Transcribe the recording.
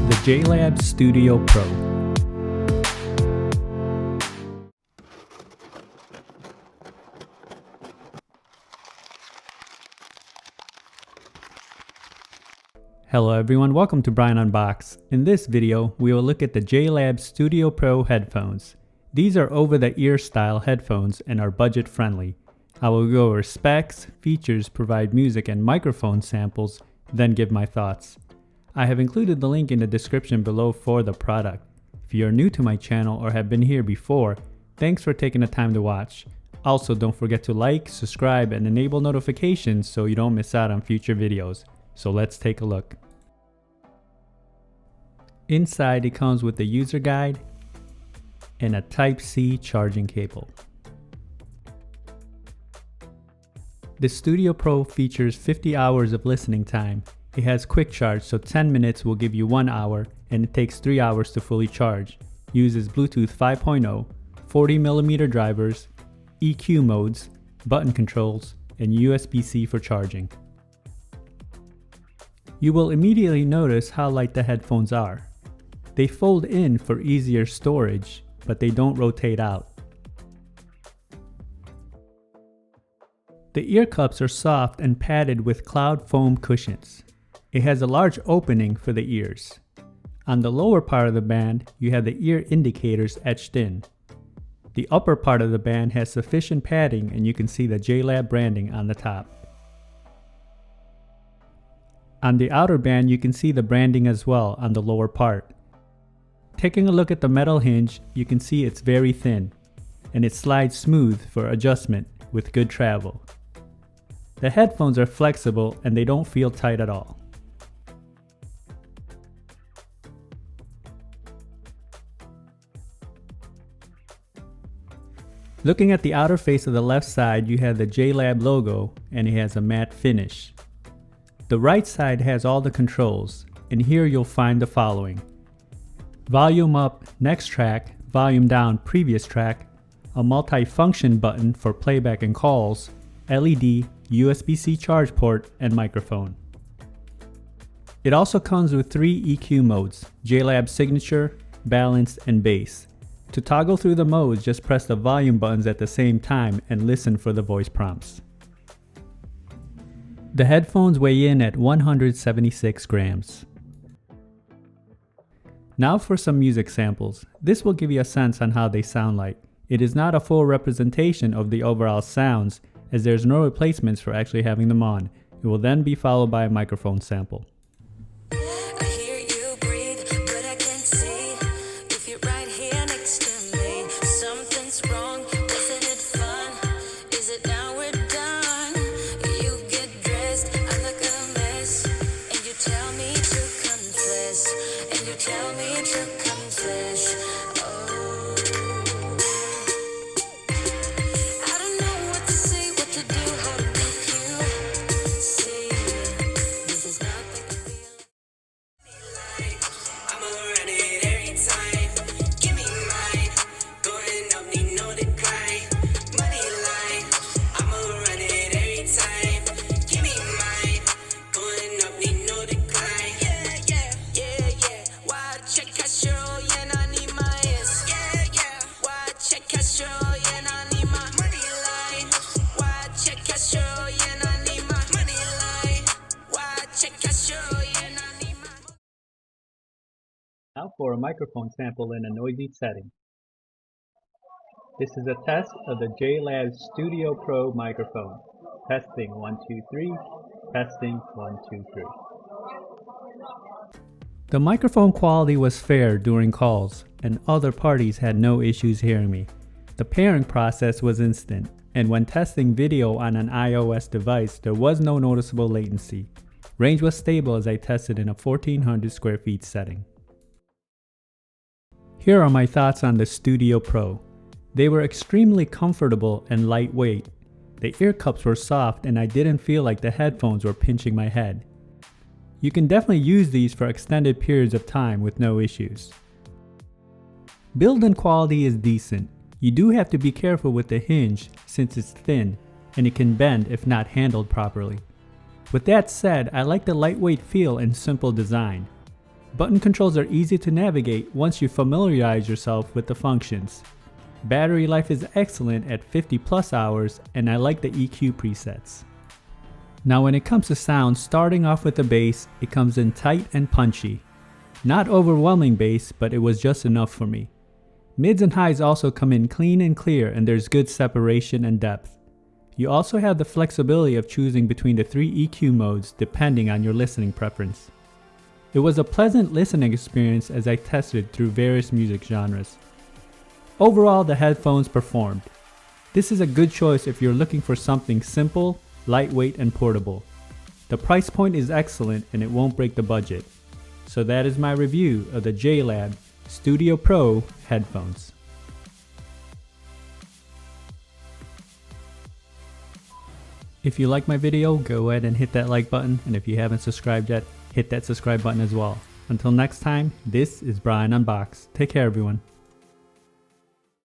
the JLab Studio Pro. Hello everyone, welcome to Brian Unboxed. In this video, we will look at the JLab Studio Pro headphones. These are over-the-ear style headphones and are budget friendly. I will go over specs, features, provide music and microphone samples, then give my thoughts. I have included the link in the description below for the product. If you are new to my channel or have been here before, thanks for taking the time to watch. Also, don't forget to like, subscribe, and enable notifications so you don't miss out on future videos. So let's take a look. Inside, it comes with a user guide and a Type-C charging cable. The Studio Pro features 50 hours of listening time. It has quick charge, so 10 minutes will give you 1 hour, and it takes 3 hours to fully charge. Uses Bluetooth 5.0, 40mm drivers, EQ modes, button controls, and USB-C for charging. You will immediately notice how light the headphones are. They fold in for easier storage, but they don't rotate out. The ear cups are soft and padded with cloud foam cushions. It has a large opening for the ears. On the lower part of the band, you have the ear indicators etched in. The upper part of the band has sufficient padding and you can see the JLab branding on the top. On the outer band, you can see the branding as well on the lower part. Taking a look at the metal hinge, you can see it's very thin, and it slides smooth for adjustment with good travel. The headphones are flexible and they don't feel tight at all. Looking at the outer face of the left side, you have the JLab logo and it has a matte finish. The right side has all the controls, and here you'll find the following: volume up, next track; volume down, previous track; a multi-function button for playback and calls; LED, USB-C charge port, and microphone. It also comes with 3 EQ modes: JLab Signature, Balanced, and Bass. To toggle through the modes, just press the volume buttons at the same time and listen for the voice prompts. The headphones weigh in at 176 grams. Now for some music samples. This will give you a sense on how they sound like. It is not a full representation of the overall sounds, as there's no replacements for actually having them on. It will then be followed by a microphone sample. Now for a microphone sample in a noisy setting. This is a test of the JLab Studio Pro microphone. Testing 1 2 3. Testing 1 2 3. The microphone quality was fair during calls, and other parties had no issues hearing me. The pairing process was instant, and when testing video on an iOS device, there was no noticeable latency. Range was stable as I tested in a 1400 square feet setting. Here are my thoughts on the Studio Pro. They were extremely comfortable and lightweight. The ear cups were soft and I didn't feel like the headphones were pinching my head. You can definitely use these for extended periods of time with no issues. Build-in quality is decent. You do have to be careful with the hinge since it's thin and it can bend if not handled properly. With that said, I like the lightweight feel and simple design. Button controls are easy to navigate once you familiarize yourself with the functions. Battery life is excellent at 50 plus hours, and I like the EQ presets. Now when it comes to sound, starting off with the bass, it comes in tight and punchy. Not overwhelming bass, but it was just enough for me. Mids and highs also come in clean and clear, and there's good separation and depth. You also have the flexibility of choosing between the 3 EQ modes depending on your listening preference. It was a pleasant listening experience as I tested through various music genres. Overall, the headphones performed. This is a good choice if you're looking for something simple, lightweight, and portable. The price point is excellent and it won't break the budget. So that is my review of the JLab Studio Pro headphones. If you like my video, go ahead and hit that like button, and if you haven't subscribed yet, hit that subscribe button as well. Until next time, this is Brian Unboxed. Take care, everyone.